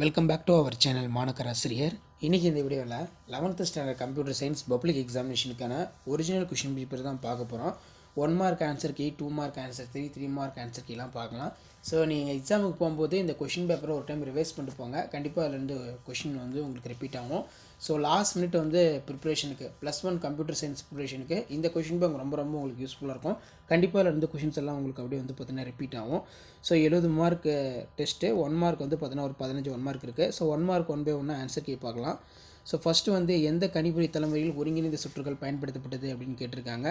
Welcome back to our channel மாணக்கர் ஆசிரியர். இன்றைக்கி இந்த வீடியோவில் 11th standard computer science public எக்ஸாமினேஷனுக்கான ஒரிஜினல் கொஷின் பேப்பர் தான் பார்க்க போகிறோம். 1 mark answer key, 2 mark answer key, 3 mark answer கீலாம் பார்க்கலாம். ஸோ நீங்கள் எக்ஸாமுக்கு போகும்போது இந்த கொஷின் பேப்பரை ஒரு டைம் ரிவைஸ் பண்ணிட்டு போங்க. கண்டிப்பாக அதுலேருந்து கொஷின் உங்களுக்கு ரிப்பீட் ஆகும். ஸோ லாஸ்ட் மினிட் ப்ரிப்ரேஷனுக்கு +1 கம்ப்யூட்டர் சயின்ஸ் ப்ரிப்ரேஷனுக்கு இந்த கொஷின் பேங்க் ரொம்ப உங்களுக்கு யூஸ்ஃபுல்லாக இருக்கும். கண்டிப்பாக அதில் கொஷின்ஸ் எல்லாம் உங்களுக்கு அப்படியே பார்த்தீங்கன்னா ரிப்பீட் ஆகும். ஸோ 70 மார்க் டெஸ்ட்டு, 1 மார்க் பார்த்தீங்கன்னா ஒரு 15 1 மார்க் இருக்குது. So 1 mark 1 by 1 answer key பார்க்கலாம். ஸோ ஃபஸ்ட்டு எந்த கணிப்பொறி தலைமுறையில் ஒருங்கிணைந்த சுற்றுகள் பயன்படுத்தப்பட்டது அப்படின்னு கேட்டிருக்காங்க.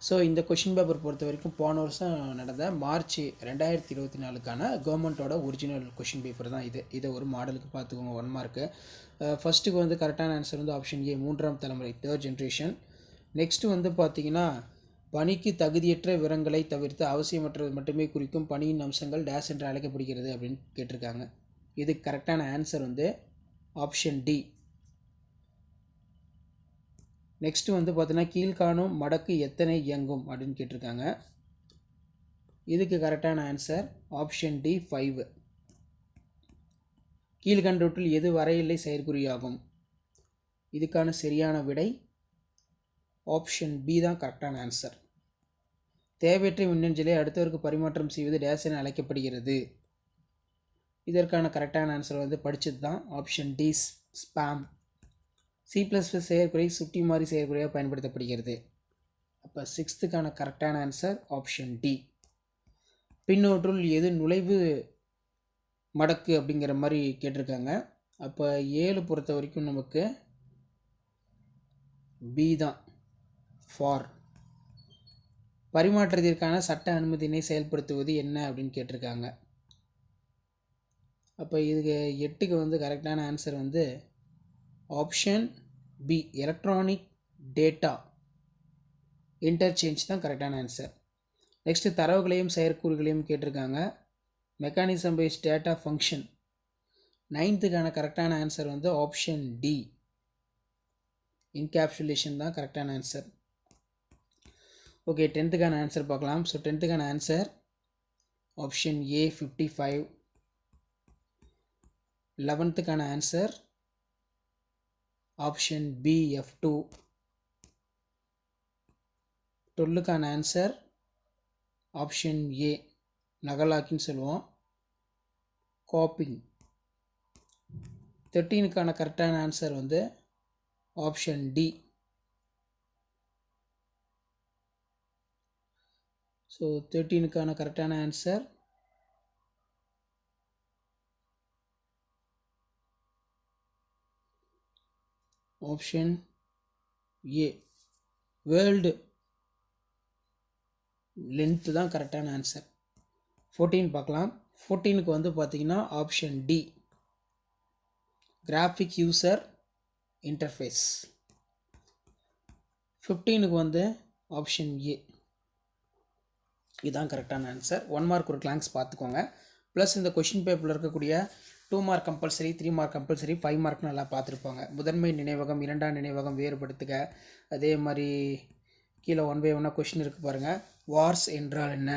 ஸோ இந்த கொஷின் பேப்பர் பொறுத்த வரைக்கும் போன வருஷம் நடந்த மார்ச் 2024க்கான கவர்மெண்ட்டோட ஒரிஜினல் கொஷின் பேப்பர் தான் இதை ஒரு மாடலுக்கு பார்த்துக்கோங்க. 1 மார்க்கு. ஃபஸ்ட்டுக்கு கரெக்டான ஆன்சர் ஆப்ஷன் ஏ, 3ஆம் தலைமுறை, 3rd ஜென்ரேஷன். நெக்ஸ்ட்டு பார்த்தீங்கன்னா, பணிக்கு தகுதியற்ற விவரங்களை தவிர்த்து அவசியமற்றது மட்டுமே குறிக்கும் பணியின் அம்சங்கள் டேஷ் என்று அழைக்கப்படுகிறது அப்படின்னு கேட்டிருக்காங்க. இதுக்கு கரெக்டான ஆன்சர் ஆப்ஷன் டி. நெக்ஸ்ட்டு பார்த்தீங்கன்னா, கீழ்காணும் மடக்கு எத்தனை இயங்கும் அப்படின்னு கேட்டிருக்காங்க. இதுக்கு கரெக்டான ஆன்சர் ஆப்ஷன் டி 5. கீழ்கண்டவற்றில் எது வரையில்லை செயற்குறியாகும்? இதுக்கான சரியான விடை ஆப்ஷன் பி தான் கரெக்டான ஆன்சர். தேவையற்ற மின்னஞ்சலை அடுத்தவருக்கு பரிமாற்றம் செய்வது டேஷ் என அழைக்கப்படுகிறது. இதற்கான கரெக்டான ஆன்சர் படித்தது தான் ஆப்ஷன் டி, ஸ்பாம். C++ செயற்குறை சுட்டி மாறி செயற்குறையாக பயன்படுத்தப்படுகிறது. அப்போ 6த்துக்கான கரெக்டான ஆன்சர் ஆப்ஷன் டி. பின்னொற்றுள் எது நுழைவு மடக்கு அப்படிங்கிற மாதிரி கேட்டிருக்காங்க. அப்போ 7 பொறுத்த வரைக்கும் நமக்கு பி தான், ஃபார். பரிமாற்றத்திற்கான சட்ட அனுமதியினை செயல்படுத்துவது என்ன அப்படின்னு கேட்டிருக்காங்க. அப்போ இதுக்கு 8க்கு கரெக்டான answer option B, electronic data interchange தான் கரெக்டான ஆன்சர். நெக்ஸ்ட்டு தரவுகளையும் செயற்கூறுகளையும் கேட்டிருக்காங்க. Mechanism based data function. 9த்துக்கான கரெக்டான ஆன்சர் ஆப்ஷன் டி, இன்கேப்சுலேஷன் தான் கரெக்டான ஆன்சர். ஓகே, 10த்துக்கான ஆன்சர் பார்க்கலாம். ஸோ 10த்துக்கான ஆன்சர் ஆப்ஷன் ஏ 55. 11த்துக்கான ஆன்சர் ஆப்ஷன் பி F2. 12க்கான ஆன்சர் ஆப்ஷன் ஏ, நகலாக்கின்னு சொல்லுவோம், காப்பிங். 13க்கான கரெக்டான ஆன்சர் ஆப்ஷன் டி. ஸோ 13க்கான கரெக்டான answer option A, word length தான் கரெக்டான ஆன்சர். 14 பார்க்கலாம். 14க்கு பார்த்தீங்கன்னா option D, graphic user interface. 15க்கு ஆப்ஷன் ஏ, இதுதான் கரெக்டான ஆன்சர். 1 மார்க் ஒரு கிளான்ஸ் பார்த்துக்கோங்க. ப்ளஸ் இந்த கொஷின் பேப்பரில் இருக்கக்கூடிய 2 mark compulsory, 3 mark compulsory, 5 mark நல்லா பார்த்துருப்பாங்க. முதன்மை நினைவகம், இரண்டாம் நினைவகம் வேறுபடுத்துக. அதே மாதிரி கீழே 1 by 1 கொஷின் இருக்குது பாருங்கள். வார்ஸ் என்றால் என்ன,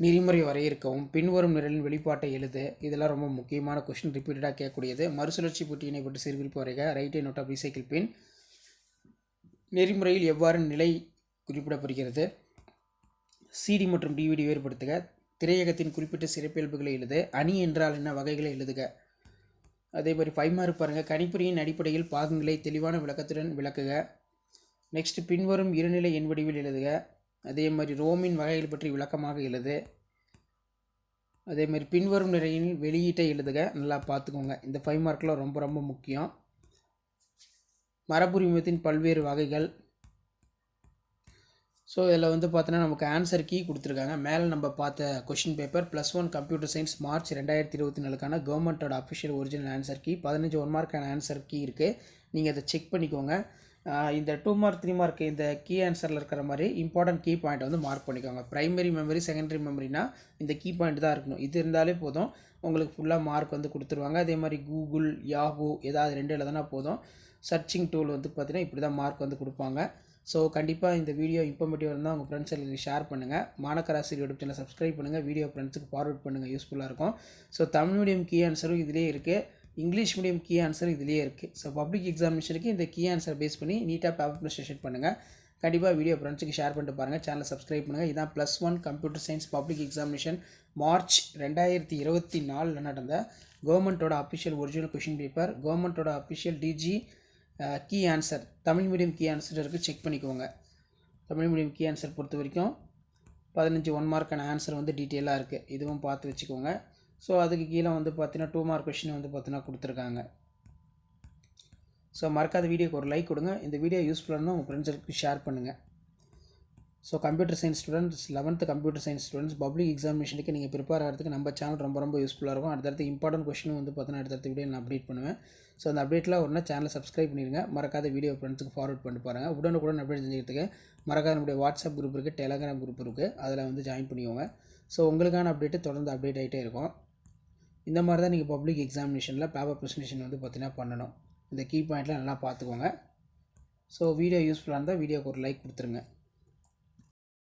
நெறிமுறை வரையறுக்கவும், பின்வரும் நிரலின் வெளிப்பாட்டை எழுது. இதெல்லாம் ரொம்ப முக்கியமான கொஷின், ரிப்பீட்டடாக கேட்கக்கூடியது. மறுசுழற்சி புட்டியினை பற்றி சிறுகுறிப்பு வரைக. Write note of recycle bin. நெறிமுறையில் எவ்வாறு நிலை குறிப்பிடப்படுகிறது? சிடி மற்றும் டிவிடி வேறுபடுத்துக. திரையகத்தின் குறிப்பிட்ட சிறப்பியல்புகளை எழுது. அணி என்றால் என்ன, வகைகளை எழுதுக. அதே மாதிரி 5 மார்க் பாருங்கள். கணிப்பொறியின் அடிப்படையில் பாகங்களை தெளிவான விளக்கத்துடன் விளக்குக. நெக்ஸ்ட், பின்வரும் இருநிலை எண் வடிவில் எழுதுக. அதே மாதிரி ரோமின் வகைகள் பற்றி விளக்கமாக எழுது. அதே மாதிரி பின்வரும் நிறையின் வெளியீட்டை எழுதுக. நல்லா பார்த்துக்கோங்க. இந்த 5 மார்க்கில் ரொம்ப முக்கியம். மரபுரிமத்தின் பல்வேறு வகைகள். ஸோ இதில் பார்த்தோன்னா நமக்கு ஆன்சர் கீ கொடுத்துருக்காங்க. மேலே நம்ம பார்த்த question paper +1 computer science March 2024க்கான கவர்மெண்ட்டோட அஃபிஷியல் ஒரிஜினல் ஆன்சர் கீ. 15 1 மார்க்கான ஆன்சர் கீ இருக்குது. நீங்கள் அதை செக் பண்ணிக்கோங்க. இந்த 2 மார்க் 3 மார்க் இந்த கீ ஆன்சரில் இருக்கிற மாதிரி இம்பார்ட்டன்ட் கீ பாயிண்ட் மார்க் பண்ணிக்கோங்க. ப்ரைமரி மெமரி, செகண்டரி மெமரினா இந்த கீ பாயிண்ட் தான் இருக்கணும். இது இருந்தாலே போதும், உங்களுக்கு ஃபுல்லாக மார்க் கொடுத்துருவாங்க. அதே மாதிரி கூகுள், யாஹூ ஏதாவது 2 எழுதுனா போதும். சர்ச்சிங் டூல் பார்த்தீங்கன்னா இப்படி தான் மார்க் கொடுப்பாங்க. ஸோ கண்டிப்பாக இந்த வீடியோ இன்ஃபர்மேட்டிவ் இருந்தால் உங்கள் ஃப்ரெண்ட்ஸ் எல்லாருக்கும் ஷேர் பண்ணுங்கள். மாணக்கர் ஆசிரியர் யூடியூப் சேனல் சப்ஸ்கிரைப் பண்ணுங்கள். வீடியோ ஃப்ரெண்ட்ஸுக்கு ஃபார்வர்ட் பண்ணுங்கள், யூஸ்ஃபுல்லாக இருக்கும். ஸோ தமிழ் மீடியம் கீ ஆன்சரும் இதிலே இருக்குது. இங்கிலீஷ் மீடியம் கீ ஆன்சர் இதுலேயே இருக்குது. ஸோ பப்ளிக் எக்ஸாமினேஷனுக்கு இந்த கீ ஆன்சர் பேஸ் பண்ணி நீட்டாக பேப்பர் ப்ரெசென்டேஷன் பண்ணுங்கள். கண்டிப்பாக வீடியோ ஃப்ரெண்ட்ஸுக்கு ஷேர் பண்ணிட்டு பாருங்கள். சேனலை சப்ஸ்கிரைப் பண்ணுங்கள். இதான் +1 computer science public examination March 2024 நடந்த கவர்மெண்ட்டோட அஃபிஷியல் ஒரிஜினல் கொஷின் பேப்பர், கவர்மெண்ட்டோட அஃபிஷியல் டிஜி key answer, Tamil medium key answer இருக்குது, செக் பண்ணிக்கோங்க. தமிழ் மீடியம் கீ ஆன்சர் பொறுத்த வரைக்கும் 15 1 மார்க்கான ஆன்சர் வந்து டீட்டெயிலாக இருக்குது. இதுவும் பார்த்து வச்சுக்கோங்க. ஸோ அதுக்கு கீழே வந்து பார்த்தீங்கன்னா 2 மார்க் கொஷின் வந்து பார்த்தீங்கன்னா கொடுத்துருக்காங்க. ஸோ மறக்காத வீடியோக்கு ஒரு லைக் கொடுங்க. இந்த வீடியோ யூஸ்ஃபுல்லாக இருந்தால் உங்கள் ஃப்ரெண்ட்ஸுக்கு ஷேர் பண்ணுங்கள். So computer science students, 11th computer science students public எக்ஸாமினேஷனுக்கு நீங்கள் ப்ரிப்பேர் ஆகிறதுக்கு நம்ம சேனல் ரொம்ப யூஸ்ஃபுல்லாக இருக்கும். அடுத்தடுத்து இம்பார்ட்டன்ட் கொஷினும் வந்து பார்த்தீங்கன்னா அடுத்த வீடியோ நான் அப்டேட் பண்ணுவேன். ஸோ அந்த அப்டேட்டில் ஒன்றா சேனலை சப்ஸ்கிரைப் பண்ணிடுங்க. மறக்காத வீடியோ ஃப்ரெண்ட்ஸுக்கு ஃபார்வர்ட் பண்ணி பாருங்கள். உடனுக்குடன் அப்டேட் செஞ்சுக்கிறதுக்கு மறக்காத நம்முடைய வாட்ஸ்அப் குரூப் இருக்குது, டெலகிராம் குரூப் இருக்குது, அதில் வந்து ஜாயின் பண்ணிக்கோங்க. ஸோ உங்களுக்கான அப்டேட்டு தொடர்ந்து அப்டேட் ஆகிட்டே இருக்கும். இந்த மாதிரி தான் நீங்கள் பப்ளிக் எக்ஸாமினேஷனில் பேப்பர் ப்ரெசென்டேஷன் வந்து பார்த்தீங்கன்னா பண்ணணும். இந்த கீ பாயிண்ட்லாம் நல்லா பார்த்துக்கோங்க. ஸோ வீடியோ யூஸ்ஃபுல்லாக இருந்தால் வீடியோக்கு ஒரு லைக் கொடுத்துருங்க.